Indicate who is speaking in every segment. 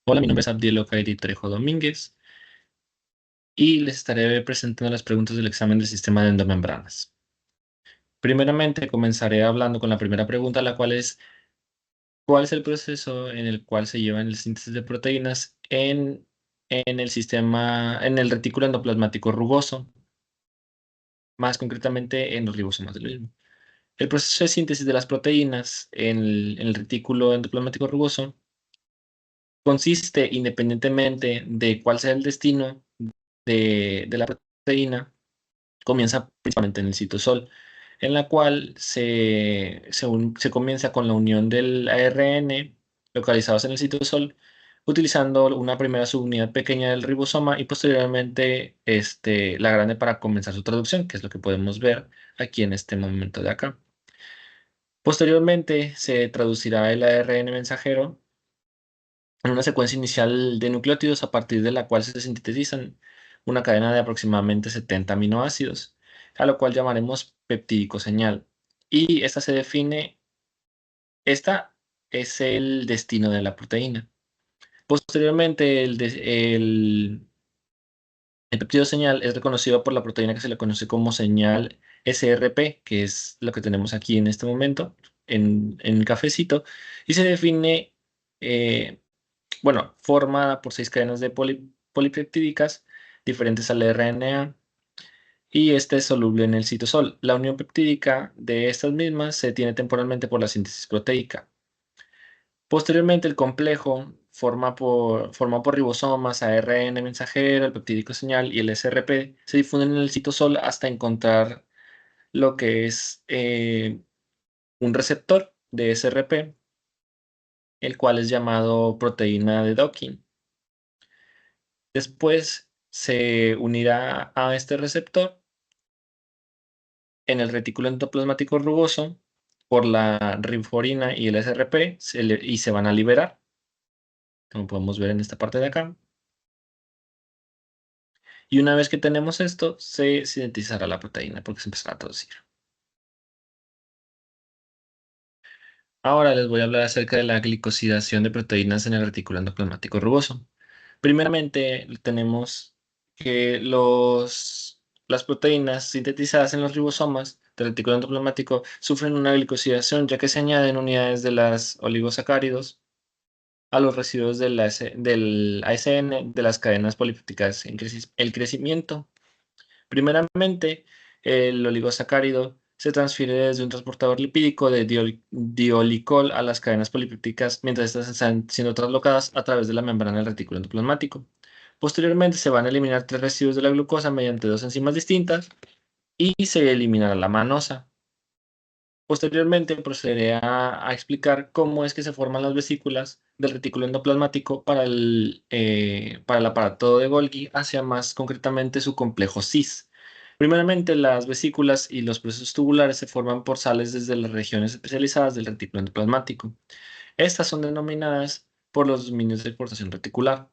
Speaker 1: Hola, mi nombre es Abdiel Okairi Trejo Domínguez y les estaré presentando las preguntas del examen del sistema de endomembranas. Primeramente, comenzaré hablando con la primera pregunta, la cual es ¿cuál es el proceso en el cual se lleva el síntesis de proteínas en el sistema, en el retículo endoplasmático rugoso, más concretamente en los ribosomas del mismo? El proceso de síntesis de las proteínas en el retículo endoplasmático rugoso consiste, independientemente de cuál sea el destino de la proteína, comienza principalmente en el citosol, en la cual se comienza con la unión del ARN localizados en el citosol, utilizando una primera subunidad pequeña del ribosoma y posteriormente la grande para comenzar su traducción, que es lo que podemos ver aquí en este momento de acá. Posteriormente se traducirá el ARN mensajero en una secuencia inicial de nucleótidos a partir de la cual se sintetizan una cadena de aproximadamente 70 aminoácidos, a lo cual llamaremos peptídico señal. Y esta es el destino de la proteína. Posteriormente, el peptido señal es reconocido por la proteína que se le conoce como señal SRP, que es lo que tenemos aquí en este momento, en cafecito, y se define eh, bueno, formada por 6 cadenas de polipeptídicas diferentes al RNA y este es soluble en el citosol. La unión peptídica de estas mismas se tiene temporalmente por la síntesis proteica. Posteriormente, el complejo formado por ribosomas, ARN mensajero, el peptídico señal y el SRP se difunden en el citosol hasta encontrar lo que es un receptor de SRP, el cual es llamado proteína de docking. Después se unirá a este receptor en el retículo endoplasmático rugoso por la rinforina y el SRP y se van a liberar, como podemos ver en esta parte de acá. Y una vez que tenemos esto, se sintetizará la proteína porque se empezará a producir. Ahora les voy a hablar acerca de la glicosidación de proteínas en el retículo endoplasmático rugoso. Primeramente, tenemos que las proteínas sintetizadas en los ribosomas del retículo endoplasmático sufren una glicosidación ya que se añaden unidades de los oligosacáridos a los residuos del ASN de las cadenas polipeptídicas en el crecimiento. Primeramente, el oligosacárido se transfiere desde un transportador lipídico de diolicol a las cadenas polipeptídicas mientras estas están siendo traslocadas a través de la membrana del retículo endoplasmático. Posteriormente, se van a eliminar 3 residuos de la glucosa mediante 2 enzimas distintas y se eliminará la manosa. Posteriormente, procederé a explicar cómo es que se forman las vesículas del retículo endoplasmático para el aparato de Golgi, hacia más concretamente su complejo cis. Primeramente, las vesículas y los procesos tubulares se forman por sales desde las regiones especializadas del retículo endoplasmático. Estas son denominadas por los dominios de exportación reticular,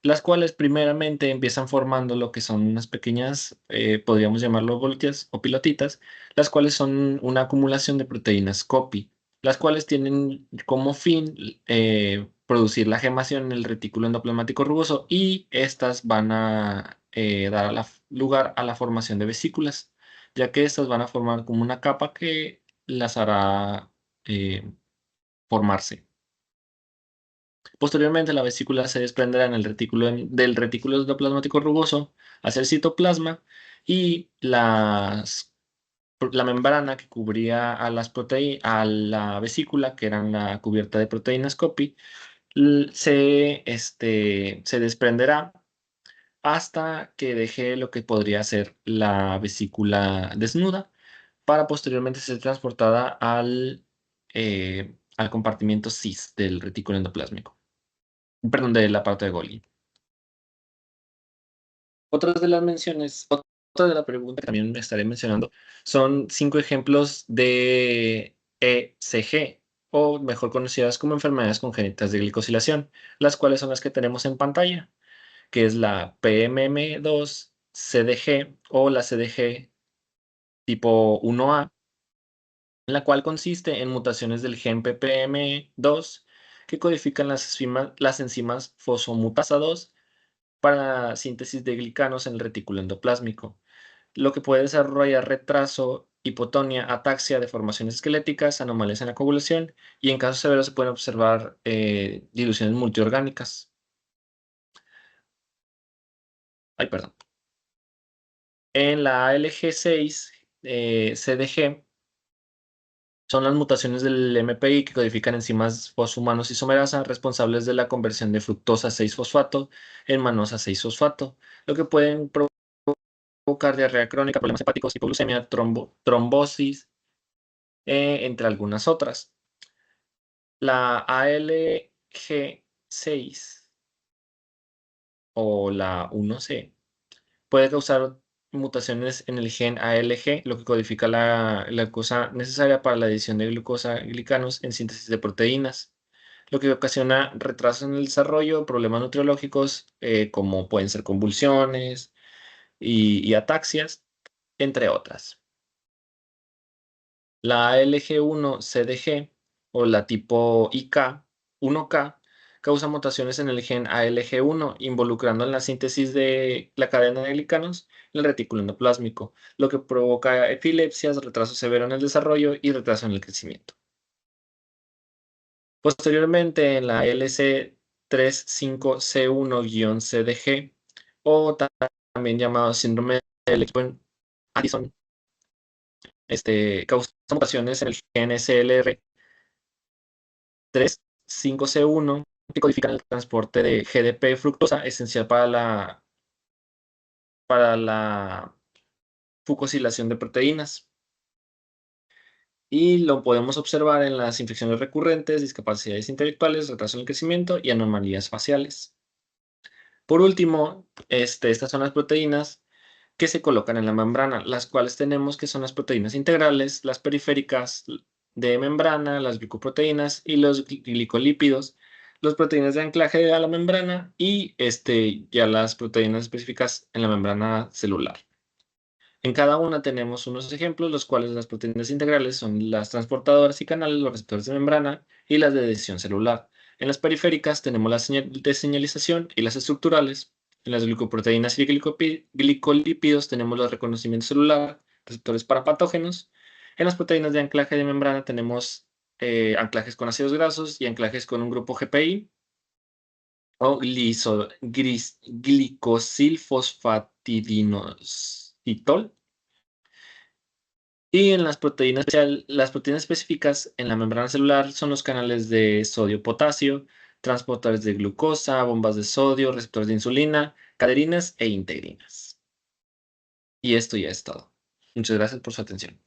Speaker 1: las cuales primeramente empiezan formando lo que son unas pequeñas, podríamos llamarlo voltias o pilotitas, las cuales son una acumulación de proteínas copy, las cuales tienen como fin producir la gemación en el retículo endoplasmático rugoso y estas van a dar lugar a la formación de vesículas, ya que estas van a formar como una capa que las hará formarse. Posteriormente, la vesícula se desprenderá del retículo endoplasmático rugoso hacia el citoplasma y la membrana que cubría a la vesícula, que era la cubierta de proteínas copy, se desprenderá hasta que deje lo que podría ser la vesícula desnuda para posteriormente ser transportada al compartimiento cis del retículo endoplásmico. Perdón, de la parte de Golgi. Otras de las menciones, otra de la pregunta que también me estaré mencionando son 5 ejemplos de ECG, o mejor conocidas como enfermedades congénitas de glicosilación, las cuales son las que tenemos en pantalla, que es la PMM2 CDG o la CDG tipo 1A, la cual consiste en mutaciones del gen PPM2 que codifican las enzimas fosfomutasa 2 para síntesis de glicanos en el retículo endoplásmico, lo que puede desarrollar retraso, hipotonia, ataxia, deformaciones esqueléticas, anomalías en la coagulación y en casos severos se pueden observar diluciones multiorgánicas. Ay, perdón. En la ALG6 CDG son las mutaciones del MPI que codifican enzimas foshumanos isomerasa responsables de la conversión de fructosa 6-fosfato en manosa 6-fosfato, lo que pueden provocar diarrea crónica, problemas hepáticos, hipoglucemia, trombosis, entre algunas otras. La ALG6 o la 1C puede causar mutaciones en el gen ALG, lo que codifica la glucosa necesaria para la adición de glucosa glicanos en síntesis de proteínas, lo que ocasiona retrasos en el desarrollo, problemas nutriológicos, como pueden ser convulsiones y ataxias, entre otras. La ALG1-CDG o la tipo IK1K causa mutaciones en el gen ALG1, involucrando en la síntesis de la cadena de glicanos en el retículo endoplásmico, lo que provoca epilepsias, retraso severo en el desarrollo y retraso en el crecimiento. Posteriormente, en la LC35C1-CDG, o también llamado síndrome del equipo Addison, causa mutaciones en el gen SLR35C1 que codifican el transporte de GDP fructosa, esencial para la fucosilación de proteínas. Y lo podemos observar en las infecciones recurrentes, discapacidades intelectuales, retraso en el crecimiento y anomalías faciales. Por último, estas son las proteínas que se colocan en la membrana, las cuales tenemos que son las proteínas integrales, las periféricas de membrana, las glicoproteínas y los glicolípidos, las proteínas de anclaje a la membrana y ya las proteínas específicas en la membrana celular. En cada una tenemos unos ejemplos, los cuales las proteínas integrales son las transportadoras y canales, los receptores de membrana y las de adhesión celular. En las periféricas tenemos las de señalización y las estructurales. En las glicoproteínas y glicolípidos tenemos los reconocimientos celular, receptores para patógenos. En las proteínas de anclaje de membrana tenemos anclajes con ácidos grasos y anclajes con un grupo GPI o glicosilfosfatidinosidol. Y en las proteínas específicas en la membrana celular son los canales de sodio-potasio, transportadores de glucosa, bombas de sodio, receptores de insulina, caderinas e integrinas. Y esto ya es todo. Muchas gracias por su atención.